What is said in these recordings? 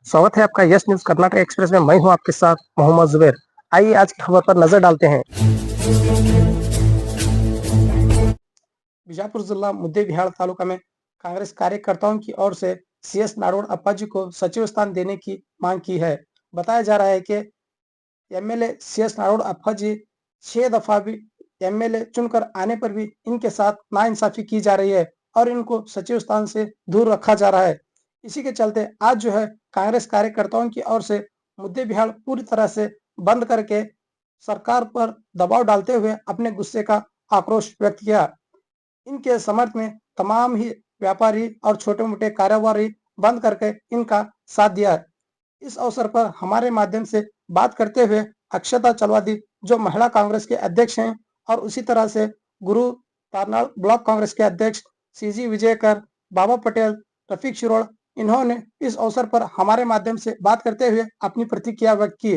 स्वागत है आपका यस न्यूज कर्नाटक एक्सप्रेस में। मैं हूं आपके साथ मोहम्मद जुबैर। आइए आज की खबर पर नजर डालते हैं। बीजापुर जिला मुद्देबिहाड़ तालुका में कांग्रेस कार्यकर्ताओं की ओर से सीएस नाडोड अप्पाजी को सचिव स्थान देने की मांग की है। बताया जा रहा है कि एमएलए सीएस नाडोड अप्पाजी 6 दफा भी एमएलए चुनकर आने पर भी इनके साथ नाइंसाफी की जा रही है और इनको सचिव स्थान से दूर रखा जा रहा है। इसी के चलते आज जो है कांग्रेस कार्यकर्ताओं की ओर से मुद्देबिहाड़ पूरी तरह से बंद करके सरकार पर दबाव डालते हुए अपने गुस्से का आक्रोश व्यक्त किया। इनके समर्थन में तमाम ही व्यापारी और छोटे मोटे कारोबारी बंद करके इनका साथ दिया। इस अवसर पर हमारे माध्यम से बात करते हुए अक्षता चलवादी जो महिला कांग्रेस के अध्यक्ष हैं और उसी तरह से गुरु तारनाल ब्लॉक कांग्रेस के अध्यक्ष सीजी विजयकर, बाबा पटेल, रफीक शिरोड़, इन्होंने इस अवसर पर हमारे माध्यम से बात करते हुए अपनी प्रतिक्रिया व्यक्त की।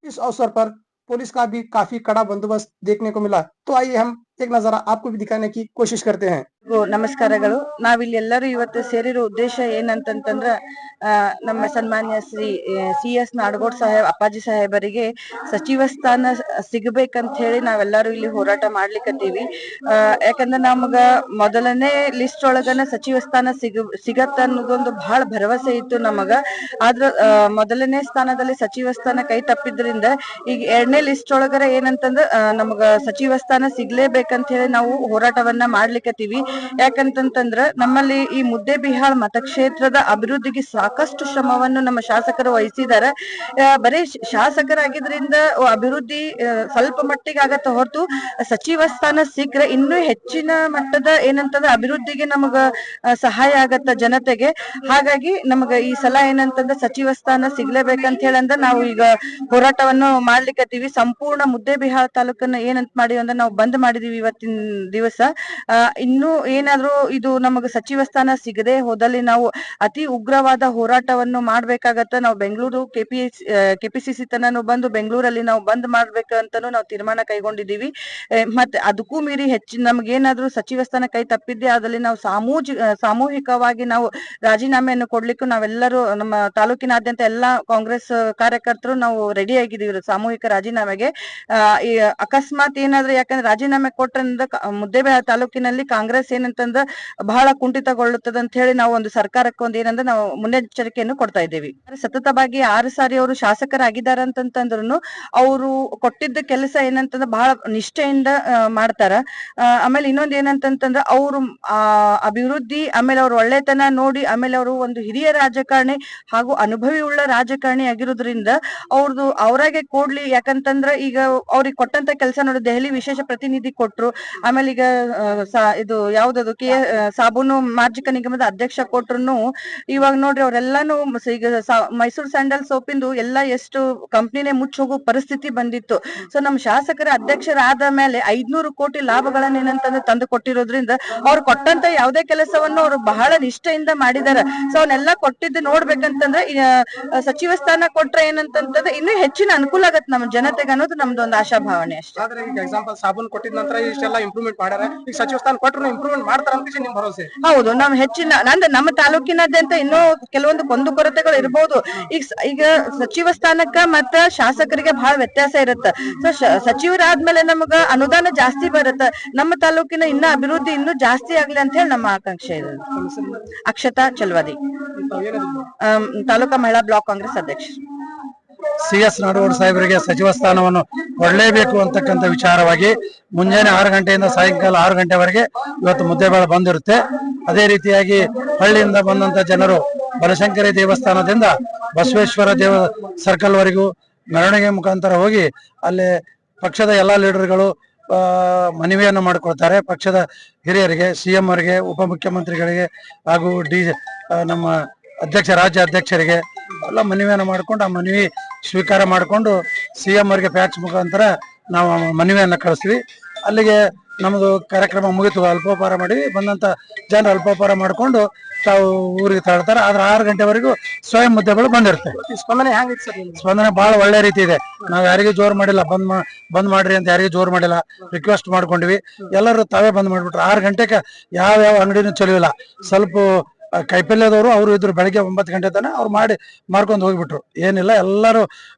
इस अवसर पर पुलिस का भी काफी कड़ा बंदोबस्त देखने को मिला। तो आइए हम एक नजारा आपको भी दिखाने की कोशिश करते हैं। ನಮಸ್ಕಾರಗಳು। ನಾವಿಲ್ಲಿ ಎಲ್ಲರೂ ಇವತ್ತು ಸೇರಿರೋ ಉದ್ದೇಶ ಏನಂತಂತಂದ್ರ ನಮ್ಮ ಸನ್ಮಾನ್ಯ ಶ್ರೀ CS ನಾಡಗೌಡ ಸಾಹೇಬ್ ಅಪ್ಪಾಜಿ ಸಾಹೇಬರಿಗೆ ಸಚಿವ ಸ್ಥಾನ ಸಿಗಬೇಕಂತ ಹೇಳಿ ನಾವೆಲ್ಲರೂ ಇಲ್ಲಿ ಹೋರಾಟ ಮಾಡ್ಲಿಕ್ಕತ್ತೀವಿ। ಯಾಕಂದ್ರೆ ನಮಗ ಮೊದಲನೇ ಲಿಸ್ಟ್ ಒಳಗನ ಸಚಿವ ಸ್ಥಾನ ಸಿಗತ್ತ ಅನ್ನೋದೊಂದು ಬಹಳ ಭರವಸೆ ಇತ್ತು ನಮಗ। ಆದ್ರ ಮೊದಲನೇ ಸ್ಥಾನದಲ್ಲಿ ಸಚಿವ ಸ್ಥಾನ ಕೈ ತಪ್ಪಿದ್ರಿಂದ ಈಗ ಎರಡನೇ ಲಿಸ್ಟ್ ಒಳಗರ ಏನಂತಂದ್ರ ನಮಗ ಸಚಿವ ಸ್ಥಾನ ಸಿಗ್ಲೇಬೇಕಂತ ಹೇಳಿ ನಾವು ಹೋರಾಟವನ್ನ ಮಾಡ್ಲಿಕ್ಕತ್ತೀವಿ। ಯಾಕಂತಂದ್ರ ನಮ್ಮಲ್ಲಿ ಈ ಮುದ್ದೇಬಿಹಾಳ್ ಮತಕ್ಷೇತ್ರದ ಅಭಿವೃದ್ಧಿಗೆ ಸಾಕಷ್ಟು ಶ್ರಮವನ್ನು ನಮ್ಮ ಶಾಸಕರು ವಹಿಸಿದ್ದಾರೆ। ಬರೀ ಶಾಸಕರಾಗಿದ್ರಿಂದ ಅಭಿವೃದ್ಧಿ ಸ್ವಲ್ಪ ಮಟ್ಟಿಗೆ ಆಗತ್ತ ಹೊರತು ಸಚಿವ ಸ್ಥಾನ ಸಿಕ್ಕರೆ ಇನ್ನೂ ಹೆಚ್ಚಿನ ಮಟ್ಟದ ಏನಂತಂದ್ರೆ ಅಭಿವೃದ್ಧಿಗೆ ನಮಗ ಸಹಾಯ ಆಗತ್ತ ಜನತೆಗೆ। ಹಾಗಾಗಿ ನಮಗ ಈ ಸಲ ಏನಂತಂದ್ರೆ ಸಚಿವ ಸ್ಥಾನ ಸಿಗ್ಲೇಬೇಕಂತ ಹೇಳಂದ್ರೆ ನಾವು ಈಗ ಹೋರಾಟವನ್ನು ಮಾಡ್ಲಿಕ್ಕತ್ತೀವಿ। ಸಂಪೂರ್ಣ ಮುದ್ದೇಬಿಹಾಳ್ ತಾಲೂಕನ್ನ ಏನಂತ ಮಾಡಿವಿ ಅಂದ್ರೆ ನಾವು ಬಂದ್ ಮಾಡಿದೀವಿ ಇವತ್ತಿನ ದಿವಸ। ಇನ್ನು ಏನಾದ್ರೂ ಇದು ನಮಗೆ ಸಚಿವ ಸ್ಥಾನ ಸಿಗದೆ ಹೋದಲ್ಲಿ ನಾವು ಅತಿ ಉಗ್ರವಾದ ಹೋರಾಟವನ್ನು ಮಾಡ್ಬೇಕಾಗತ್ತ। ನಾವು ಬೆಂಗಳೂರು ಕೆಪಿಸಿಸಿ ತನನು ಬಂದು ಬೆಂಗಳೂರಲ್ಲಿ ನಾವು ಬಂದ್ ಮಾಡ್ಬೇಕಂತಾನು ನಾವು ತೀರ್ಮಾನ ಕೈಗೊಂಡಿದ್ದೀವಿ। ಮತ್ತೆ ಅದಕ್ಕೂ ಮೀರಿ ನಮ್ಗೆ ಏನಾದ್ರೂ ಸಚಿವ ಸ್ಥಾನ ಕೈ ತಪ್ಪಿದ್ದೆ ಅದಲ್ಲಿ ನಾವು ಸಾಮೂಹಿಕವಾಗಿ ನಾವು ರಾಜೀನಾಮೆಯನ್ನು ಕೊಡ್ಲಿಕ್ಕೂ ನಾವೆಲ್ಲರೂ ನಮ್ಮ ತಾಲೂಕಿನಾದ್ಯಂತ ಎಲ್ಲಾ ಕಾಂಗ್ರೆಸ್ ಕಾರ್ಯಕರ್ತರು ನಾವು ರೆಡಿ ಆಗಿದ್ದೀವಿ ಸಾಮೂಹಿಕ ರಾಜೀನಾಮೆಗೆ। ಅಕಸ್ಮಾತ್ ಏನಾದ್ರೂ ಯಾಕಂದ್ರೆ ರಾಜೀನಾಮೆ ಕೊಟ್ಟರಿಂದ ಮುದ್ದೇಬಿಹಾಳ್ ತಾಲೂಕಿನಲ್ಲಿ ಕಾಂಗ್ರೆಸ್ ಏನಂತಂದ್ರ ಬಹಳ ಕುಂಠಿತಗೊಳ್ಳುತ್ತದೆ ಅಂತ ಹೇಳಿ ನಾವು ಒಂದು ಸರ್ಕಾರಕ್ಕೆ ಒಂದು ಏನಂದ್ರೆ ನಾವು ಮುನ್ನೆಚ್ಚರಿಕೆಯನ್ನು ಕೊಡ್ತಾ ಇದ್ದೀವಿ। ಸತತವಾಗಿ 6 ಸಾರಿ ಅವರು ಶಾಸಕರಾಗಿದ್ದಾರೆ ಅಂತಂತಂದ್ರು ಅವರು ಕೊಟ್ಟಿದ್ದ ಕೆಲಸ ಏನಂತಂದ್ರೆ ಬಹಳ ನಿಷ್ಠೆಯಿಂದ ಮಾಡ್ತಾರ। ಆಮೇಲೆ ಇನ್ನೊಂದು ಏನಂತಂತಂದ್ರ ಅವರು ಅಭಿವೃದ್ಧಿ ಆಮೇಲೆ ಅವ್ರ ಒಳ್ಳೆತನ ನೋಡಿ ಆಮೇಲೆ ಅವರು ಒಂದು ಹಿರಿಯ ರಾಜಕಾರಣಿ ಹಾಗೂ ಅನುಭವಿ ಉಳ್ಳ ರಾಜಕಾರಣಿ ಆಗಿರೋದ್ರಿಂದ ಅವ್ರದ್ದು ಅವರಾಗೆ ಕೊಡ್ಲಿ। ಯಾಕಂತಂದ್ರ ಈಗ ಅವ್ರಿಗೆ ಕೊಟ್ಟಂತ ಕೆಲಸ ನೋಡಿ ದೆಹಲಿ ವಿಶೇಷ ಪ್ರತಿನಿಧಿ ಕೊಟ್ರು, ಆಮೇಲೆ ಈಗ ಇದು ಯಾವ್ದದು ಸಾಬೂನು ಮಾರ್ಜಿಕ ನಿಗಮದ ಅಧ್ಯಕ್ಷ ಕೊಟ್ರು। ಇವಾಗ ನೋಡ್ರಿ ಅವ್ರೆಲ್ಲಾನು ಈಗ ಮೈಸೂರು ಸ್ಯಾಂಡಲ್ ಸೋಪಿಂದು ಎಲ್ಲಾ ಎಷ್ಟು ಕಂಪ್ನಿನೇ ಮುಚ್ಚ ಹೋಗೋ ಪರಿಸ್ಥಿತಿ ಬಂದಿತ್ತು। ಸೊ ನಮ್ ಶಾಸಕರ ಅಧ್ಯಕ್ಷರಾದ ಮೇಲೆ 500 ಕೋಟಿ ಲಾಭಗಳನ್ನ ಏನಂತಂದ್ರೆ ತಂದು ಕೊಟ್ಟಿರೋದ್ರಿಂದ ಅವ್ರು ಕೊಟ್ಟಂತ ಯಾವುದೇ ಕೆಲಸವನ್ನು ಅವ್ರು ಬಹಳ ನಿಷ್ಠೆಯಿಂದ ಮಾಡಿದಾರೆ। ಸೊ ಅವನ್ನೆಲ್ಲಾ ಕೊಟ್ಟಿದ್ದು ನೋಡ್ಬೇಕಂತಂದ್ರೆ ಸಚಿವ ಸ್ಥಾನ ಕೊಟ್ರೆ ಏನಂತಂದ್ರೆ ಇನ್ನೂ ಹೆಚ್ಚಿನ ಅನುಕೂಲ ಆಗತ್ತೆ ನಮ್ಮ ಜನತೆಗೆ ಅನ್ನೋದು ನಮ್ದು ಒಂದು ಆಶಾಭಾವನೆ ಅಷ್ಟೇ। ಆದ್ರೆ ಈಗ ಎಕ್ಸಾಂಪಲ್ ಸಾಬೂನ್ ಕೊಟ್ಟಿದ ನಂತರ ಇಷ್ಟೆಲ್ಲ ಇಂಪ್ರೂವ್ಮೆಂಟ್ ಮಾಡ್ಯಾರ, ಈಗ ಸಚಿವ ಸ್ಥಾನ ಕೊಟ್ಟರು ಇಂಪ್ರೂವ್ಮೆಂಟ್ ಮಾಡ್ತಾರ ಅಂತ ನಿಮ್ ಭರವಸೆ? ಹೌದು, ನಮ್ ಹೆಚ್ಚಿನ ಅಂದ್ರೆ ನಮ್ಮ ತಾಲೂಕಿನಾದ್ಯಂತ ಇನ್ನೂ ಕೆಲವೊಂದು ಕುಂದುಕೊರತೆಗಳು ಇರಬಹುದು। ಈಗ ಸಚಿವ ಸ್ಥಾನಕ್ಕ ಮತ್ತ ಶಾಸಕರಿಗೆ ಬಹಳ ವ್ಯತ್ಯಾಸ ಇರುತ್ತೆ। ಸೊ ಸಚಿವರಾದ್ಮೇಲೆ ನಮಗ ಅನುದಾನ ಜಾಸ್ತಿ ಬರುತ್ತೆ, ನಮ್ಮ ತಾಲೂಕಿನ ಇನ್ನ ಅಭಿವೃದ್ಧಿ ಇನ್ನೂ ಜಾಸ್ತಿ ಆಗ್ಲಿ ಅಂತ ಹೇಳಿ ನಮ್ಮ ಆಕಾಂಕ್ಷೆ ಇದೆ। ಅಕ್ಷತಾ ಚಲವಾದಿ, ತಾಲೂಕಾ ಮಹಿಳಾ ಬ್ಲಾಕ್ ಕಾಂಗ್ರೆಸ್ ಅಧ್ಯಕ್ಷ। CS ನಾಡಗೌಡ ಸಾಹೇಬರಿಗೆ ಸಚಿವ ಸ್ಥಾನವನ್ನು ಕೊಡಲೇಬೇಕು ಅಂತಕ್ಕಂಥ ವಿಚಾರವಾಗಿ ಮುಂಜಾನೆ 6 ಗಂಟೆಯಿಂದ ಸಾಯಂಕಾಲ 6 ಗಂಟೆವರೆಗೆ ಇವತ್ತು ಮುದ್ದೇಬಿಹಾಳ್ ಬಂದಿರುತ್ತೆ। ಅದೇ ರೀತಿಯಾಗಿ ಹಳ್ಳಿಯಿಂದ ಬಂದಂತ ಜನರು ಬನಶಂಕರಿ ದೇವಸ್ಥಾನದಿಂದ ಬಸವೇಶ್ವರ ಸರ್ಕಲ್ ವರೆಗೂ ಮೆರವಣಿಗೆ ಮುಖಾಂತರ ಹೋಗಿ ಅಲ್ಲಿ ಪಕ್ಷದ ಎಲ್ಲಾ ಲೀಡರ್ಗಳು ಮನವಿಯನ್ನು ಮಾಡಿಕೊಳ್ತಾರೆ। ಪಕ್ಷದ ಹಿರಿಯರಿಗೆ, CM ಅವರಿಗೆ, ಉಪಮುಖ್ಯಮಂತ್ರಿಗಳಿಗೆ ಹಾಗೂ ನಮ್ಮ ರಾಜ್ಯ ಅಧ್ಯಕ್ಷರಿಗೆ ಎಲ್ಲ ಮನವಿಯನ್ನು ಮಾಡಿಕೊಂಡು ಆ ಮನವಿ ಸ್ವೀಕಾರ ಮಾಡಿಕೊಂಡು CM ಅವರಿಗೆ ಫ್ಯಾಕ್ಸ್ ಮುಖಾಂತರ ನಾವು ಮನವಿಯನ್ನು ಕಳಿಸ್ತೀವಿ। ಅಲ್ಲಿಗೆ ನಮ್ದು ಕಾರ್ಯಕ್ರಮ ಮುಗಿತು, ಅಲ್ಪೋಪಹಾರ ಮಾಡಿ ಬಂದಂತ ಜನರು ಅಲ್ಪೋಪಹಾರ ಮಾಡ್ಕೊಂಡು ತಾವು ಊರಿಗೆ ತಳ್ತಾರೆ. ಆದ್ರೆ 6 ಗಂಟೆವರೆಗೂ ಸ್ವಯಂ ಮುದ್ದೆಗಳು ಬಂದಿರ್ತವೆ. ಸ್ಪಂದನೆ ಹೆಂಗಿತ್ತು ಸರ್? ಸ್ಪಂದನೆ ಬಹಳ ಒಳ್ಳೆ ರೀತಿ ಇದೆ. ನಾವ್ ಯಾರಿಗೂ ಜೋರ್ ಮಾಡಿಲ್ಲ, ಬಂದ್ ಮಾಡ್ರಿ ಅಂತ ಯಾರಿಗೂ ಜೋರ್ ಮಾಡಿಲ್ಲ, ರಿಕ್ವೆಸ್ಟ್ ಮಾಡ್ಕೊಂಡಿವಿ. ಎಲ್ಲರೂ ತಾವೇ ಬಂದ್ ಮಾಡ್ಬಿಟ್ರು. 6 ಗಂಟೆಗೆ ಯಾವ ಅಂಗಡಿನೂ ಚಲಿಲ್ಲ. ಸ್ವಲ್ಪ ಕೈಪಲ್ಯದವರು ಅವರು ಇದ್ರು, ಬೆಳಗ್ಗೆ 9 ಗಂಟೆ ತನ ಅವ್ರು ಮಾರ್ಕೊಂಡು ಹೋಗ್ಬಿಟ್ರು. ಏನಿಲ್ಲ, ಎಲ್ಲರೂ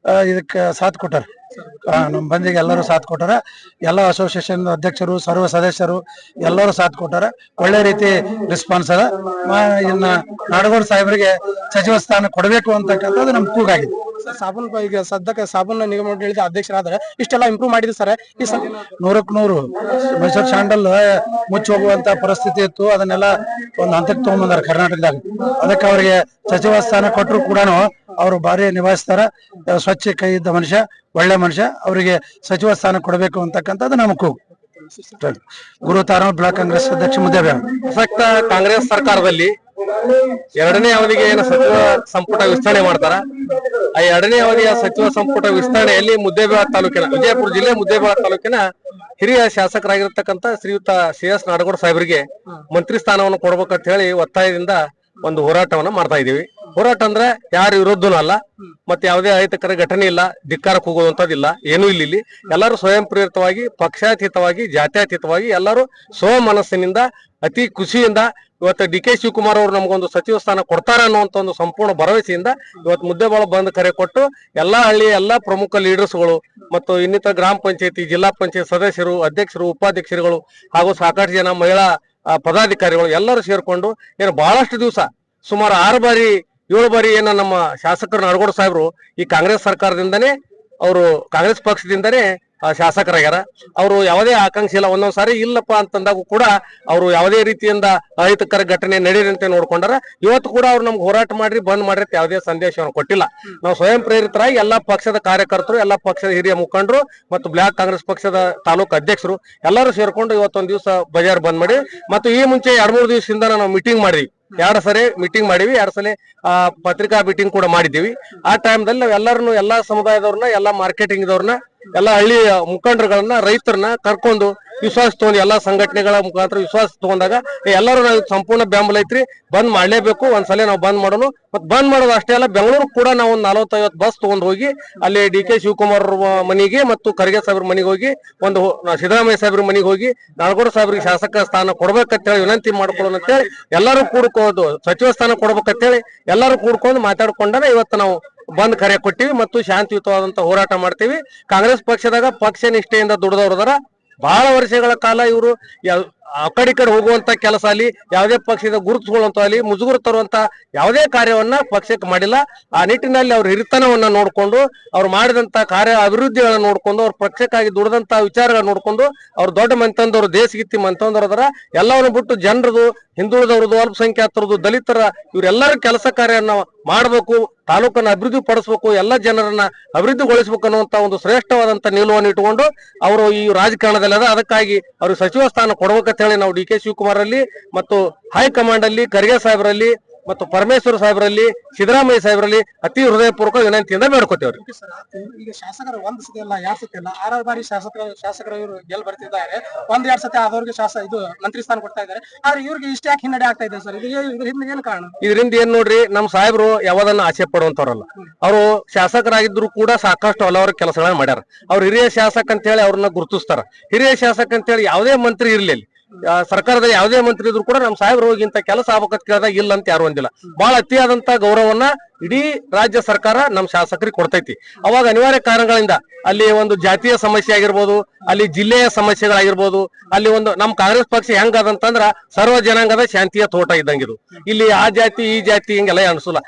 ಇದಕ್ಕೆ ಸಾಥ್ ಕೊಟ್ಟಾರ. ನಮ್ ಬಂದಿಗೆ ಎಲ್ಲರೂ ಸಾಥ್ ಕೊಟ್ಟಾರ. ಎಲ್ಲ ಅಸೋಸಿಯೇಷನ್ ಅಧ್ಯಕ್ಷರು, ಸರ್ವ ಸದಸ್ಯರು ಎಲ್ಲರೂ ಸಾಥ್ ಕೊಟ್ಟಾರ. ಒಳ್ಳೆ ರೀತಿ ರೆಸ್ಪಾನ್ಸ್ ಅದ. ಇನ್ನ ನಾಡಗೌಡ ಸಾಹೇಬರಿಗೆ ಸಚಿವ ಸ್ಥಾನ ಕೊಡಬೇಕು ಅಂತಕ್ಕಂಥದ್ದು ನಮ್ ಕೂಗಾಗಿದೆ. ಸಾಬೂನ್ ಈಗ ಸದ್ಯಕ್ಕೆ ಸಾಬೂನ್ ನಿಗಮ ಮಂಡಳಿದ ಅಧ್ಯಕ್ಷರಾದ್ರೆ ಇಷ್ಟೆಲ್ಲ ಇಂಪ್ರೂವ್ ಮಾಡಿದ್ರು ಸರ್. ಈ 100ಕ್ಕೆ 100 ಮೈಸೂರು ಶಾಂಡಲ್ ಮುಚ್ಚಿ ಹೋಗುವಂತ ಪರಿಸ್ಥಿತಿ ಇತ್ತು. ಅದನ್ನೆಲ್ಲ ಒಂದು ಹಂತಕ್ಕೆ ತಗೊಂಡ್ಬಂದಾರ ಕರ್ನಾಟಕದಾಗ. ಅದಕ್ಕೆ ಅವರಿಗೆ ಸಚಿವ ಸ್ಥಾನ ಕೊಟ್ಟರು ಕೂಡ ಅವರು ಭಾರಿ ನಿಭಾಯಿಸ್ತಾರ. ಸ್ವಚ್ಛ ಕೈ ಇದ್ದ ಮನುಷ್ಯ, ಒಳ್ಳೆ ಮನುಷ್ಯ. ಅವರಿಗೆ ಸಚಿವ ಸ್ಥಾನ ಕೊಡಬೇಕು ಅಂತಕ್ಕಂಥದ್ದು ನಮಗೂ. ಗುರು ತಾರಾಮ ಬ್ಲಾಕ್ ಕಾಂಗ್ರೆಸ್ ಅಧ್ಯಕ್ಷ ಮುದ್ದೇಬೇಡ. ಪ್ರಸಕ್ತ ಕಾಂಗ್ರೆಸ್ ಸರ್ಕಾರದಲ್ಲಿ 2ನೇ ಅವಧಿಗೆ ಏನು ಸಚಿವ ಸಂಪುಟ ವಿಸ್ತರಣೆ ಮಾಡ್ತಾರ, ಆ 2ನೇ ಅವಧಿಯ ಸಚಿವ ಸಂಪುಟ ವಿಸ್ತರಣೆಯಲ್ಲಿ ಮುದ್ದೇಬೇಳ ತಾಲೂಕಿನ, ವಿಜಯಪುರ ಜಿಲ್ಲೆ ಮುದ್ದೇಬೇಳ ತಾಲೂಕಿನ ಹಿರಿಯ ಶಾಸಕರಾಗಿರ್ತಕ್ಕಂಥ ಶ್ರೀಯುತ CS ನಾಡಗೌಡ ಸಾಹೇಬರಿಗೆ ಮಂತ್ರಿ ಸ್ಥಾನವನ್ನು ಕೊಡ್ಬೇಕಂತ ಹೇಳಿ ಒತ್ತಾಯದಿಂದ ಒಂದು ಹೋರಾಟವನ್ನ ಮಾಡ್ತಾ ಇದೀವಿ. ಹೋರಾಟ ಅಂದ್ರೆ ಯಾರ ವಿರುದ್ಧನೂ ಅಲ್ಲ, ಮತ್ತೆ ಯಾವುದೇ ಅಹಿತಕರ ಘಟನೆ ಇಲ್ಲ, ಧಿಕ್ಕಾರಕ್ಕೆ ಹೋಗುವಂತದಿಲ್ಲ, ಏನೂ ಇಲ್ಲಿ. ಎಲ್ಲರೂ ಸ್ವಯಂ ಪ್ರೇರಿತವಾಗಿ, ಪಕ್ಷಾತೀತವಾಗಿ, ಜಾತ್ಯತೀತವಾಗಿ ಎಲ್ಲರೂ ಸ್ವ ಮನಸ್ಸಿನಿಂದ ಅತಿ ಖುಷಿಯಿಂದ ಇವತ್ತು DK ಶಿವಕುಮಾರ್ ಅವರು ನಮಗೊಂದು ಸಚಿವ ಸ್ಥಾನ ಕೊಡ್ತಾರ ಅನ್ನುವಂತ ಒಂದು ಸಂಪೂರ್ಣ ಭರವಸೆಯಿಂದ ಇವತ್ತು ಮುದ್ದೇಬೇಳ ಬಂದ್ ಕರೆ ಕೊಟ್ಟು ಎಲ್ಲಾ ಹಳ್ಳಿಯ ಎಲ್ಲಾ ಪ್ರಮುಖ ಲೀಡರ್ಸ್ಗಳು ಮತ್ತು ಇನ್ನಿತರ ಗ್ರಾಮ ಪಂಚಾಯತಿ, ಜಿಲ್ಲಾ ಪಂಚಾಯತ್ ಸದಸ್ಯರು, ಅಧ್ಯಕ್ಷರು, ಉಪಾಧ್ಯಕ್ಷರುಗಳು ಹಾಗೂ ಸಾಕಷ್ಟು ಜನ ಮಹಿಳಾ ಪದಾಧಿಕಾರಿಗಳು ಎಲ್ಲರೂ ಸೇರ್ಕೊಂಡು ಏನು ಬಹಳಷ್ಟು ದಿವಸ ಸುಮಾರು 7 ಬಾರಿ ಏನ ನಮ್ಮ ಶಾಸಕರು ನಾಡಗೌಡ ಸಾಹೇಬರು ಈ ಕಾಂಗ್ರೆಸ್ ಸರ್ಕಾರದಿಂದನೇ, ಅವರು ಕಾಂಗ್ರೆಸ್ ಪಕ್ಷದಿಂದನೇ ಶಾಸಕರಾಗ್ಯಾರ. ಅವರು ಯಾವುದೇ ಆಕಾಂಕ್ಷೆ ಇಲ್ಲ. ಒಂದೊಂದ್ ಸಾರಿ ಇಲ್ಲಪ್ಪ ಅಂತಂದಾಗ ಕೂಡ ಅವರು ಯಾವುದೇ ರೀತಿಯಿಂದ ಅಹಿತಕರ ಘಟನೆ ನಡೆಯದಂತೆ ನೋಡ್ಕೊಂಡಾರ. ಇವತ್ತು ಕೂಡ ಅವ್ರು ನಮ್ಗೆ ಹೋರಾಟ ಮಾಡ್ರಿ, ಬಂದ್ ಮಾಡ್ರಿ ಅಂತ ಯಾವುದೇ ಸಂದೇಶವನ್ನು ಕೊಟ್ಟಿಲ್ಲ. ನಾವು ಸ್ವಯಂ ಪ್ರೇರಿತರಾಗಿ ಎಲ್ಲಾ ಪಕ್ಷದ ಕಾರ್ಯಕರ್ತರು, ಎಲ್ಲಾ ಪಕ್ಷದ ಹಿರಿಯ ಮುಖಂಡರು ಮತ್ತು ಬ್ಲಾಕ್ ಕಾಂಗ್ರೆಸ್ ಪಕ್ಷದ ತಾಲೂಕು ಅಧ್ಯಕ್ಷರು ಎಲ್ಲರೂ ಸೇರ್ಕೊಂಡು ಇವತ್ತೊಂದ್ ದಿವಸ ಬಜಾರ್ ಬಂದ್ ಮಾಡಿ, ಮತ್ತು ಈ ಮುಂಚೆ 2-3 ದಿವಸದಿಂದ ನಾವು ಮೀಟಿಂಗ್ ಮಾಡಿದ್ವಿ. 2 ಸರಿ ಮೀಟಿಂಗ್ ಮಾಡಿವಿ, 2 ಸಲ ಪತ್ರಿಕಾ ಮೀಟಿಂಗ್ ಕೂಡ ಮಾಡಿದ್ದೀವಿ. ಆ ಟೈಮ್ದಲ್ಲಿ ನಾವ್ ಎಲ್ಲರನ್ನು, ಎಲ್ಲಾ ಸಮುದಾಯದವ್ರನ್ನ, ಎಲ್ಲಾ ಮಾರ್ಕೆಟಿಂಗ್ ದವ್ರನ್ನ, ಎಲ್ಲಾ ಹಳ್ಳಿ ಮುಖಂಡರುಗಳನ್ನ, ರೈತರನ್ನ ಕರ್ಕೊಂಡು ವಿಶ್ವಾಸ ತಗೊಂಡು, ಎಲ್ಲಾ ಸಂಘಟನೆಗಳ ಮುಖಾಂತರ ವಿಶ್ವಾಸ ತಗೊಂಡಾಗ ಎಲ್ಲರೂ ನಾವು ಸಂಪೂರ್ಣ ಬೆಂಬಲ ಐತ್ರಿ, ಬಂದ್ ಮಾಡ್ಲೇಬೇಕು, ಒಂದ್ಸಲ ನಾವು ಬಂದ್ ಮಾಡೋಣ. ಮತ್ ಬಂದ್ ಮಾಡೋದು ಅಷ್ಟೇ ಅಲ್ಲ, ಬೆಂಗಳೂರು ಕೂಡ ನಾವು ಒಂದು 40-50 ಬಸ್ ತಗೊಂಡ್ ಹೋಗಿ ಅಲ್ಲಿ DK ಶಿವಕುಮಾರ್ ಮನೆಗೆ ಮತ್ತು ಖರ್ಗೆ ಸಾಹೇಬ್ರ ಮನೆಗೆ ಹೋಗಿ, ಒಂದು ಸಿದ್ದರಾಮಯ್ಯ ಸಾಹೇಬ್ರ ಮನೆಗೆ ಹೋಗಿ ನಾಡಗೌಡ ಸಾಹೇಬ್ರಿಗೆ ಶಾಸಕ ಸ್ಥಾನ ಕೊಡ್ಬೇಕಂತೇಳಿ ವಿನಂತಿ ಮಾಡ್ಕೊಳ್ಳೋಣ ಅಂತೇಳಿ ಎಲ್ಲರೂ ಕೂಡ್ಕೋದು, ಸಚಿವ ಸ್ಥಾನ ಕೊಡ್ಬೇಕಂತೇಳಿ ಎಲ್ಲರೂ ಕೂಡ್ಕೊಂಡು ಮಾತಾಡ್ಕೊಂಡಾಗ ಇವತ್ತು ನಾವು ಬಂದ್ ಕರೆ ಕೊಟ್ಟಿವಿ ಮತ್ತು ಶಾಂತಿಯುತವಾದಂತ ಹೋರಾಟ ಮಾಡ್ತೀವಿ. ಕಾಂಗ್ರೆಸ್ ಪಕ್ಷದಾಗ ಪಕ್ಷ ನಿಷ್ಠೆಯಿಂದ ದುಡಿದವ್ರದಾರ. ಬಹಳ ವರ್ಷಗಳ ಕಾಲ ಇವರು ಆ ಕಡೆ ಹೋಗುವಂತ ಕೆಲಸ ಅಲ್ಲಿ, ಯಾವುದೇ ಪಕ್ಷದ ಗುರುತಿಸುವಂತ ಅಲ್ಲಿ ಮುಜುಗುರು ತರುವಂತ ಯಾವುದೇ ಕಾರ್ಯವನ್ನ ಪಕ್ಷಕ್ಕೆ ಮಾಡಿಲ್ಲ. ಆ ನಿಟ್ಟಿನಲ್ಲಿ ಅವ್ರ ಹಿರಿತನವನ್ನ ನೋಡ್ಕೊಂಡು, ಅವ್ರು ಮಾಡಿದಂತ ಕಾರ್ಯ ಅಭಿವೃದ್ಧಿಗಳನ್ನ ನೋಡ್ಕೊಂಡು, ಅವ್ರ ಪಕ್ಷಕ್ಕಾಗಿ ದುಡಿದಂತ ವಿಚಾರಗಳನ್ನ ನೋಡ್ಕೊಂಡು, ಅವ್ರು ದೊಡ್ಡ ಮಂತಂದವ್ರು, ದೇಶಗಿತ್ತಿ ಮಂತಂದವ್ರದಾರ. ಎಲ್ಲವನ್ನ ಬಿಟ್ಟು ಜನರದು, ಹಿಂದುಳಿದವ್ರದ್ದು, ಅಲ್ಪಸಂಖ್ಯಾತರದು, ದಲಿತರ ಇವರೆಲ್ಲರ ಕೆಲಸ ಕಾರ್ಯವನ್ನ ಮಾಡಬೇಕು, ತಾಲೂಕನ್ನ ಅಭಿವೃದ್ಧಿ ಪಡಿಸಬೇಕು, ಎಲ್ಲ ಜನರನ್ನ ಅಭಿವೃದ್ಧಿಗೊಳಿಸಬೇಕು ಅನ್ನುವಂತ ಒಂದು ಶ್ರೇಷ್ಠವಾದಂತ ನಿಲುವನ್ನು ಇಟ್ಟುಕೊಂಡು ಅವರು ಈ ರಾಜಕಾರಣದಲ್ಲಿ ಅದ. ಅದಕ್ಕಾಗಿ ಅವ್ರಿಗೆ ಸಚಿವ ಸ್ಥಾನ ಕೊಡ್ಬೇಕಂತ ಹೇಳಿ ನಾವು DK ಶಿವಕುಮಾರ್ ಅಲ್ಲಿ ಮತ್ತು ಹೈಕಮಾಂಡ್ ಅಲ್ಲಿ ಖರ್ಗೆ ಸಾಹೇಬರಲ್ಲಿ ಮತ್ತು ಪರಮೇಶ್ವರ ಸಾಹೇಬರಲ್ಲಿ, ಸಿದ್ದರಾಮಯ್ಯ ಸಾಹೇಬರಲ್ಲಿ ಅತಿ ಹೃದಯಪೂರ್ವಕ ವಿನಂತಿಯಿಂದ ಬೇಡ್ಕೊತೇವ್ರಿ. ಈಗ ಶಾಸಕರು 1 ಸತಿ ಅಲ್ಲ, 2 ಸತಿ ಅಲ್ಲ, 6 ಬಾರಿ ಶಾಸಕರು ಇವರು ಗೆಲ್ ಬರ್ತಿದ್ದಾರೆ. 1-2 ಸತಿ ಆದವ್ರಿಗೆ ಇದು ಮಂತ್ರಿ ಸ್ಥಾನ ಕೊಡ್ತಾ ಇದ್ದಾರೆ. ಆದ್ರೆ ಇವ್ರಿಗೆ ಇಷ್ಟ ಯಾಕೆ ಹಿನ್ನಡೆ ಆಗ್ತಾ ಇದೆ ಸರ್? ಇದರಿಂದ ಏನ್ ಕಾರಣ? ಇದರಿಂದ ಏನ್ ನೋಡ್ರಿ, ನಮ್ ಸಾಹೇಬರು ಯಾವದನ್ನ ಆಸೆ ಪಡುವಂತವ್ರಲ್ಲ. ಅವರು ಶಾಸಕರಾಗಿದ್ರು ಕೂಡ ಸಾಕಷ್ಟು ಹಲವಾರು ಕೆಲಸಗಳನ್ನ ಮಾಡ್ಯಾರ. ಅವ್ರು ಹಿರಿಯ ಶಾಸಕ ಅಂತ ಹೇಳಿ ಅವ್ರನ್ನ ಗುರುತಿಸ್ತಾರ. ಹಿರಿಯ ಶಾಸಕ ಅಂತ ಹೇಳಿ ಯಾವುದೇ ಮಂತ್ರಿ ಇರ್ಲಿ, ಸರ್ಕಾರದ ಯಾವುದೇ ಮಂತ್ರಿ ಇದ್ರು ಕೂಡ ನಮ್ ಸಾಹೇಬ್ರು ಹೋಗಿ ಇಂತ ಕೆಲಸ ಆಗ್ಬೇಕಂತ ಕೇಳಿದಾಗ ಇಲ್ಲ ಅಂತ ಯಾರು ಅಂದಿಲ್ಲ. ಬಹಳ ಅತಿಯಾದಂತ ಗೌರವನ್ನ ಇಡೀ ರಾಜ್ಯ ಸರ್ಕಾರ ನಮ್ ಶಾಸಕರಿಗೆ ಕೊಡ್ತೈತಿ. ಅವಾಗ ಅನಿವಾರ್ಯ ಕಾರಣಗಳಿಂದ ಅಲ್ಲಿ ಒಂದು ಜಾತಿಯ ಸಮಸ್ಯೆ ಆಗಿರ್ಬೋದು, ಅಲ್ಲಿ ಜಿಲ್ಲೆಯ ಸಮಸ್ಯೆಗಳಾಗಿರ್ಬೋದು, ಅಲ್ಲಿ ಒಂದು ನಮ್ ಕಾಂಗ್ರೆಸ್ ಪಕ್ಷ ಹೆಂಗದಂತಂದ್ರ ಸರ್ವ ಜನಾಂಗದ ಶಾಂತಿಯ ತೋಟ ಇದ್ದಂಗಿದು. ಇಲ್ಲಿ ಆ ಜಾತಿ ಈ ಜಾತಿ ಹಿಂಗೆಲ್ಲ ಅನ್ಸಲ್ಲ.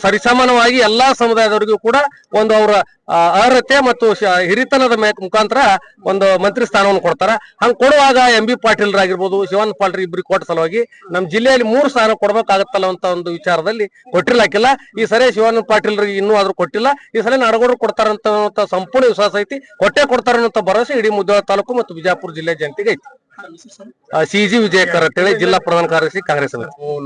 ಸರಿಸಮಾನವಾಗಿ ಎಲ್ಲಾ ಸಮುದಾಯದವರಿಗೂ ಕೂಡ ಒಂದು ಅವರ ಅರ್ಹತೆ ಮತ್ತು ಹಿರಿತನದ ಮುಖಾಂತರ ಒಂದು ಮಂತ್ರಿ ಸ್ಥಾನವನ್ನು ಕೊಡ್ತಾರ. ಹಂಗ್ ಕೊಡುವಾಗ MB ಪಾಟೀಲ್ ಆಗಿರ್ಬೋದು, ಶಿವಾನಂದ ಪಾಟೀಲ್ ಇಬ್ಬರಿಗೆ ಕೊಟ್ಟ ಸಲುವಾಗಿ ನಮ್ ಜಿಲ್ಲೆಯಲ್ಲಿ 3 ಸ್ಥಾನ ಕೊಡ್ಬೇಕಾಗತ್ತಲ್ಲ ಅಂತ ಒಂದು ವಿಚಾರದಲ್ಲಿ ಕೊಟ್ಟಿರ್ಲಾಕಿಲ್ಲ. ಈ ಸರಿ ಶಿವಾನಂದ ಪಾಟೀಲ್ರಿಗೆ ಇನ್ನೂ ಆದ್ರೂ ಕೊಟ್ಟಿಲ್ಲ. ಈ ಸಲ ನಾಡಗೌಡರು ಕೊಡ್ತಾರಂತ ಸಂಪೂರ್ಣ ವಿಶ್ವಾಸ ಐತಿ. ಕೊಡ್ತಾರ ಅನ್ನೋ ಭರವಸೆ ಇಡೀ ಮುದ್ದೇಬೇಳ ತಾಲೂಕು ಮತ್ತು ಬಿಜಾಪುರ ಜಿಲ್ಲೆ ಜನತೆಗೆ ಐತಿ. CG ವಿಜಯಕರ್ ಅಂತೇಳಿ ಜಿಲ್ಲಾ ಪ್ರಧಾನ ಕಾರ್ಯದರ್ಶಿ ಕಾಂಗ್ರೆಸ್.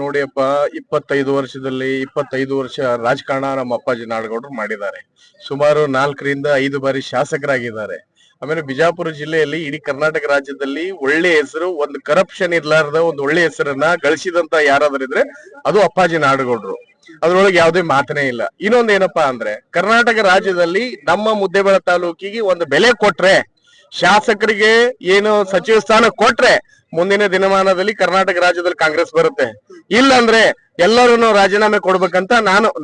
ನೋಡಿಯಪ್ಪ, 25 ವರ್ಷದಲ್ಲಿ 25 ವರ್ಷ ರಾಜಕಾರಣ ನಮ್ಮ ಅಪ್ಪಾಜಿ ನಾಡಗೌಡರು ಮಾಡಿದ್ದಾರೆ. ಸುಮಾರು 4 ರಿಂದ 5 ಬಾರಿ ಶಾಸಕರಾಗಿದ್ದಾರೆ. ಆಮೇಲೆ ಬಿಜಾಪುರ ಜಿಲ್ಲೆಯಲ್ಲಿ ಇಡೀ ಕರ್ನಾಟಕ ರಾಜ್ಯದಲ್ಲಿ ಒಳ್ಳೆ ಹೆಸರು, ಒಂದು ಕರಪ್ಷನ್ ಇರ್ಲಾರ್ದ ಒಂದು ಒಳ್ಳೆ ಹೆಸರನ್ನ ಗಳಿಸಿದಂತ ಯಾರಾದ್ರೂ ಇದ್ರೆ ಅದು ಅಪ್ಪಾಜಿ ನಾಡಗೌಡರು. ಅದ್ರೊಳಗೆ ಯಾವುದೇ ಮಾತನೇ ಇಲ್ಲ. ಇನ್ನೊಂದ್ ಏನಪ್ಪಾ ಅಂದ್ರೆ, ಕರ್ನಾಟಕ ರಾಜ್ಯದಲ್ಲಿ ನಮ್ಮ ಮುದ್ದೇಬಿಹಾಳ ತಾಲೂಕಿಗೆ ಒಂದು ಬೆಲೆ ಕೊಟ್ರೆ, ಶಾಸಕರಿಗೆ ಏನು ಸಚಿವ ಸ್ಥಾನ ಕೊಟ್ರೆ ಮುಂದಿನ ದಿನಮಾನದಲ್ಲಿ ಕರ್ನಾಟಕ ರಾಜ್ಯದಲ್ಲಿ ಕಾಂಗ್ರೆಸ್ ಬರುತ್ತೆ. ಇಲ್ಲಂದ್ರೆ ಎಲ್ಲರೂ ರಾಜೀನಾಮೆ ಕೊಡ್ಬೇಕಂತ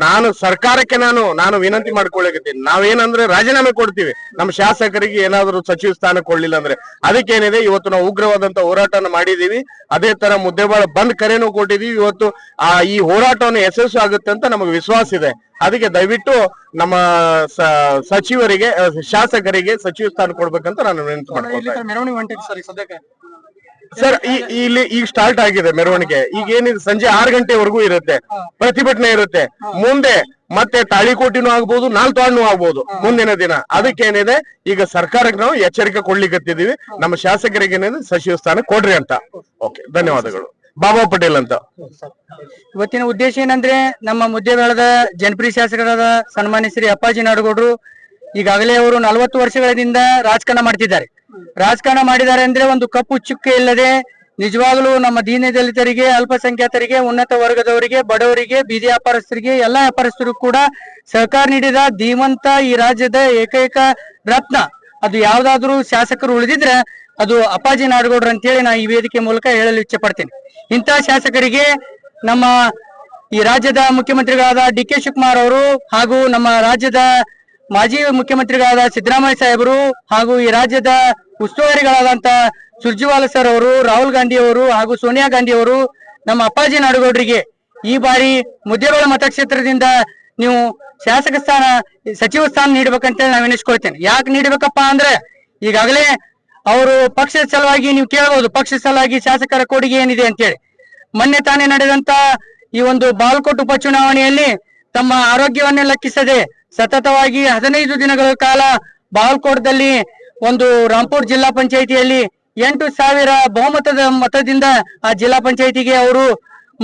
ನಾನು ಸರ್ಕಾರಕ್ಕೆ ನಾನು ವಿನಂತಿ ಮಾಡ್ಕೊಳ್ಳಿಕತ್ತೀನಿ. ನಾವೇನಂದ್ರೆ ರಾಜೀನಾಮೆ ಕೊಡ್ತೀವಿ ನಮ್ಮ ಶಾಸಕರಿಗೆ ಏನಾದ್ರು ಸಚಿವ ಸ್ಥಾನ ಕೊಡ್ಲಿಲ್ಲ ಅಂದ್ರೆ. ಅದಕ್ಕೇನಿದೆ, ಇವತ್ತು ನಾವು ಉಗ್ರವಾದಂತ ಹೋರಾಟನ ಮಾಡಿದೀವಿ. ಅದೇ ತರ ಮುದ್ದೇಬಿಹಾಳ ಬಂದ್ ಕರೆನೂ ಕೊಟ್ಟಿದೀವಿ. ಇವತ್ತು ಈ ಹೋರಾಟವನ್ನು ಯಶಸ್ವಿ ಆಗುತ್ತೆ ಅಂತ ನಮಗೆ ವಿಶ್ವಾಸ ಇದೆ. ಅದಕ್ಕೆ ದಯವಿಟ್ಟು ನಮ್ಮ ಸಚಿವರಿಗೆ, ಶಾಸಕರಿಗೆ ಸಚಿವ ಸ್ಥಾನ ಕೊಡ್ಬೇಕಂತ ನಾನು ವಿನಂತಿ ಮಾಡ್ಕೊಳ್ತೀನಿ. ಮೆರವಣಿಗೆ ಹೊಂಟಿದೆ ಸರ್ ಸದ್ಯಕ್ಕೆ ಸರ್. ಇಲ್ಲಿ ಈಗ ಸ್ಟಾರ್ಟ್ ಆಗಿದೆ ಮೆರವಣಿಗೆ. ಈಗ ಏನಿದೆ, ಸಂಜೆ 6 ಗಂಟೆವರೆಗೂ ಇರುತ್ತೆ, ಪ್ರತಿಭಟನೆ ಇರುತ್ತೆ. ಮುಂದೆ ಮತ್ತೆ ತಾಳಿಕೋಟಿನೂ ಆಗ್ಬಹುದು, ನಾಲ್ತಾಡ್ನೂ ಆಗ್ಬಹುದು ಮುಂದಿನ ದಿನ. ಅದಕ್ಕೇನಿದೆ, ಈಗ ಸರ್ಕಾರಕ್ಕೆ ನಾವು ಎಚ್ಚರಿಕೆ ಕೊಡ್ಲಿಕ್ಕತ್ತಿದೀವಿ, ನಮ್ಮ ಶಾಸಕರಿಗೆ ಏನಿದೆ ಸಚಿವ ಸ್ಥಾನ ಕೊಡ್ರಿ ಅಂತ. ಓಕೆ, ಧನ್ಯವಾದಗಳು. ಬಾಬಾ ಪಟೇಲ್ ಅಂತ. ಇವತ್ತಿನ ಉದ್ದೇಶ ಏನಂದ್ರೆ, ನಮ್ಮ ಮುದ್ದೇಬಿಹಾಳದ ಜನಪ್ರಿಯ ಶಾಸಕರಾದ ಸನ್ಮಾನ್ಯ ಶ್ರೀ ಅಪ್ಪಾಜಿ ನಾಡಗೌಡರು ಈಗಾಗಲೇ ಅವರು 40 ವರ್ಷಗಳಿಂದ ರಾಜಕಾರಣ ಮಾಡ್ತಿದ್ದಾರೆ. ರಾಜಕಾರಣ ಮಾಡಿದ್ದಾರೆ ಅಂದ್ರೆ ಒಂದು ಕಪ್ಪು ಚುಕ್ಕೆ ಇಲ್ಲದೆ ನಿಜವಾಗ್ಲೂ ನಮ್ಮ ದೀನ ದಲಿತರಿಗೆ, ಅಲ್ಪಸಂಖ್ಯಾತರಿಗೆ, ಉನ್ನತ ವರ್ಗದವರಿಗೆ, ಬಡವರಿಗೆ, ಬೀದಿ ವ್ಯಾಪಾರಸ್ಥರಿಗೆ, ಎಲ್ಲಾ ವ್ಯಾಪಾರಸ್ಥರಿಗೂ ಕೂಡ ಸಹಕಾರ ನೀಡಿದ ಧೀಮಂತ ಈ ರಾಜ್ಯದ ಏಕೈಕ ರತ್ನ ಅದು ಯಾವ್ದಾದ್ರು ಶಾಸಕರು ಉಳಿದಿದ್ರೆ ಅದು ಅಪ್ಪಾಜಿ ನಾಡಗೌಡರು ಅಂತೇಳಿ ನಾನು ಈ ವೇದಿಕೆ ಮೂಲಕ ಹೇಳಲು ಇಚ್ಛೆ ಪಡ್ತೇನೆ. ಇಂಥ ಶಾಸಕರಿಗೆ ನಮ್ಮ ಈ ರಾಜ್ಯದ ಮುಖ್ಯಮಂತ್ರಿಗಳಾದ ಡಿ ಕೆ ಶಿವಕುಮಾರ್ ಅವರು ಹಾಗೂ ನಮ್ಮ ರಾಜ್ಯದ ಮಾಜಿ ಮುಖ್ಯಮಂತ್ರಿಗಳಾದ ಸಿದ್ದರಾಮಯ್ಯ ಸಾಹೇಬರು ಹಾಗೂ ಈ ರಾಜ್ಯದ ಉಸ್ತುವಾರಿಗಳಾದಂತ ಸುರ್ಜಿವಾಲ ಸರ್ ಅವರು, ರಾಹುಲ್ ಗಾಂಧಿ ಅವರು ಹಾಗೂ ಸೋನಿಯಾ ಗಾಂಧಿ ಅವರು ನಮ್ಮ ಅಪ್ಪಾಜಿ ನಾಡಗೌಡರಿಗೆ ಈ ಬಾರಿ ಮುದ್ದೇಬಿಹಾಳ ಮತಕ್ಷೇತ್ರದಿಂದ ನೀವು ಶಾಸಕ ಸ್ಥಾನ, ಸಚಿವ ಸ್ಥಾನ ನೀಡಬೇಕಂತೇಳಿ ನಾನು ವಿನಿಸ್ಕೊಳ್ತೇನೆ. ಯಾಕೆ ನೀಡಬೇಕಪ್ಪ ಅಂದ್ರೆ, ಈಗಾಗಲೇ ಅವರು ಪಕ್ಷದ ಸಲುವಾಗಿ ನೀವು ಕೇಳಬಹುದು, ಪಕ್ಷದ ಸಲುವಾಗಿ ಶಾಸಕರ ಕೊಡುಗೆ ಏನಿದೆ ಅಂತೇಳಿ. ಮೊನ್ನೆ ತಾನೇ ನಡೆದಂತ ಈ ಒಂದು ಬಾಲ್ಕೋಟ್ ಉಪಚುನಾವಣೆಯಲ್ಲಿ ತಮ್ಮ ಆರೋಗ್ಯವನ್ನೇ ಲೆಕ್ಕಿಸದೆ ಸತತವಾಗಿ 15 ದಿನಗಳ ಕಾಲ ಬಾಲ್ಕೋಟ್ದಲ್ಲಿ ಒಂದು ರಾಂಪುರ್ ಜಿಲ್ಲಾ ಪಂಚಾಯಿತಿಯಲ್ಲಿ 8,000 ಬಹುಮತದ ಮತದಿಂದ ಆ ಜಿಲ್ಲಾ ಪಂಚಾಯಿತಿಗೆ ಅವರು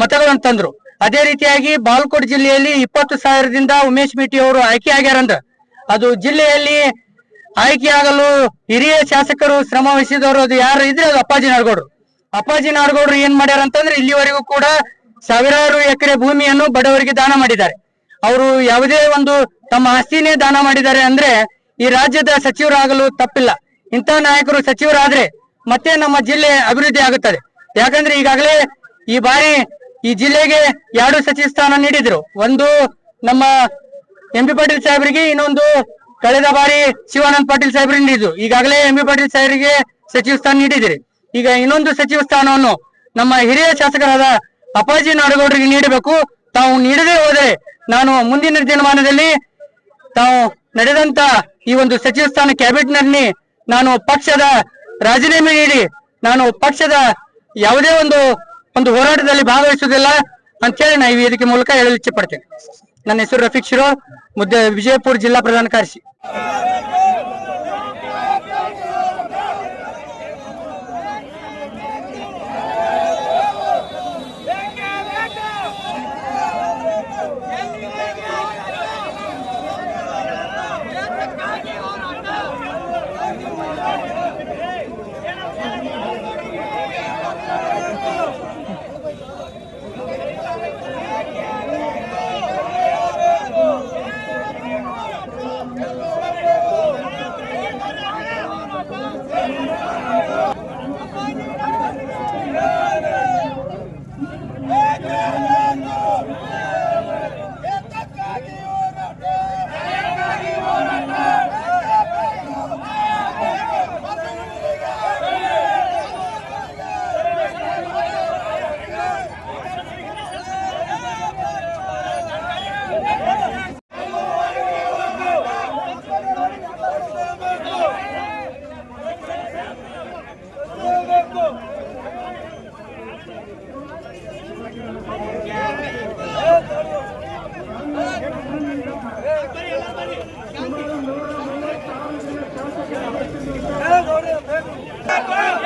ಮತಗಳನ್ನು ತಂದ್ರು. ಅದೇ ರೀತಿಯಾಗಿ ಬಾಲ್ಕೋಟ್ ಜಿಲ್ಲೆಯಲ್ಲಿ 20,000ದಿಂದ ಉಮೇಶ್ ಮಿಟಿ ಅವರು ಆಯ್ಕೆ ಆಗ್ಯಾರಂದ್ರ ಅದು ಜಿಲ್ಲೆಯಲ್ಲಿ ಆಯ್ಕೆಯಾಗಲು ಹಿರಿಯ ಶಾಸಕರು ಶ್ರಮ ವಹಿಸಿದವರು ಅದು ಯಾರು ಇದ್ರೆ ಅದು ಅಪ್ಪಾಜಿ ನಾಡಗೌಡರು. ಅಪ್ಪಾಜಿ ನಾಡಗೌಡರು ಏನ್ ಮಾಡ್ಯಾರ ಅಂತಂದ್ರೆ, ಇಲ್ಲಿವರೆಗೂ ಕೂಡ ಸಾವಿರಾರು ಎಕರೆ ಭೂಮಿಯನ್ನು ಬಡವರಿಗೆ ದಾನ ಮಾಡಿದ್ದಾರೆ. ಅವರು ಯಾವುದೇ ಒಂದು ತಮ್ಮ ಆಸ್ತಿನೇ ದಾನ ಮಾಡಿದ್ದಾರೆ ಅಂದ್ರೆ ಈ ರಾಜ್ಯದ ಸಚಿವರಾಗಲು ತಪ್ಪಿಲ್ಲ. ಇಂಥ ನಾಯಕರು ಸಚಿವರಾದ್ರೆ ಮತ್ತೆ ನಮ್ಮ ಜಿಲ್ಲೆ ಅಭಿವೃದ್ಧಿ ಆಗುತ್ತದೆ. ಯಾಕಂದ್ರೆ ಈಗಾಗಲೇ ಈ ಬಾರಿ ಈ ಜಿಲ್ಲೆಗೆ 2 ಸಚಿವ ಸ್ಥಾನ ನೀಡಿದ್ರು. ಒಂದು ನಮ್ಮ ಎಂ.ಬಿ. ಪಾಟೀಲ್ ಸಾಹೇಬರಿಗೆ, ಇನ್ನೊಂದು ಕಳೆದ ಬಾರಿ ಶಿವಾನಂದ ಪಾಟೀಲ್ ಸಾಹೇಬರಿಗೆ ನೀಡಿದ್ರು. ಈಗಾಗಲೇ ಎಂ.ಬಿ. ಪಾಟೀಲ್ ಸಾಹೇಬರಿಗೆ ಸಚಿವ ಸ್ಥಾನ ನೀಡಿದಿರಿ. ಈಗ ಇನ್ನೊಂದು ಸಚಿವ ಸ್ಥಾನವನ್ನು ನಮ್ಮ ಹಿರಿಯ ಶಾಸಕರಾದ ಅಪ್ಪಾಜಿ ನಾಡಗೌಡರಿಗೆ ನೀಡಬೇಕು. ತಾವು ನೀಡದೇ ಹೋದರೆ ನಾನು ಮುಂದಿನ ದಿನಮಾನದಲ್ಲಿ ತಾವು ನಡೆದಂತ ಈ ಒಂದು ಸಚಿವ ಸ್ಥಾನ ಕ್ಯಾಬಿನೆಟ್ ನಲ್ಲಿ ನಾನು ಪಕ್ಷದ ರಾಜೀನಾಮೆ ನೀಡಿ ನಾನು ಪಕ್ಷದ ಯಾವುದೇ ಒಂದು ಹೋರಾಟದಲ್ಲಿ ಭಾಗವಹಿಸುವುದಿಲ್ಲ ಅಂತೇಳಿ ನಾನು ಈ ವೇದಿಕೆ ಮೂಲಕ ಹೇಳಲು ಇಚ್ಛೆ ಪಡ್ತೇನೆ. ನನ್ನ ಹೆಸರು ರಫೀಕ್ ಶಿರೋ, ವಿಜಯಪುರ ಜಿಲ್ಲಾ ಪ್ರಧಾನ ಕಾರ್ಯದರ್ಶಿ.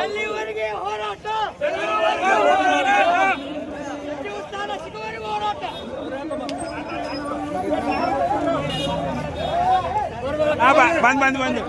ಎಲ್ಲಿವರೆಗೆ ಹೋರಾಟ ದೇವಸ್ಥಾನ ಸಿಗುವವರೆಗೂ ಹೋರಾಟ ಬಂದು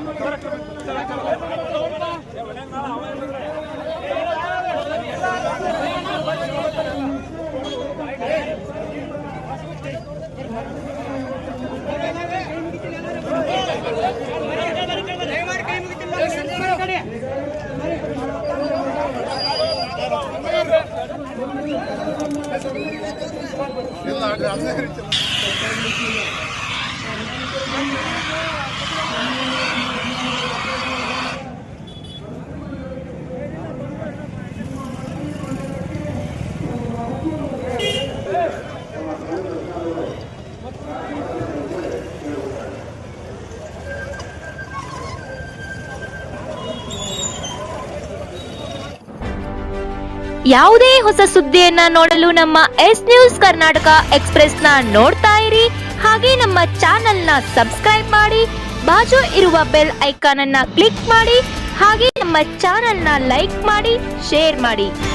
ಯಾವುದೇ ಹೊಸ ಸುದ್ದಿಯನ್ನ ನೋಡಲು ನಮ್ಮ ಎಸ್ ನ್ಯೂಸ್ ಕರ್ನಾಟಕ ಎಕ್ಸ್‌ಪ್ರೆಸ್‌ನ ನೋಡ್ತಾ ಇರಿ. ಹಾಗೆ ನಮ್ಮ ಚಾನೆಲ್ನ ಸಬ್ಸ್ಕ್ರೈಬ್ ಮಾಡಿ, ಬಾಜು ಇರುವ ಬೆಲ್ ಐಕಾನ್ ಅನ್ನ ಕ್ಲಿಕ್ ಮಾಡಿ. ಹಾಗೆ ನಮ್ಮ ಚಾನೆಲ್ನ ಲೈಕ್ ಮಾಡಿ, ಶೇರ್ ಮಾಡಿ.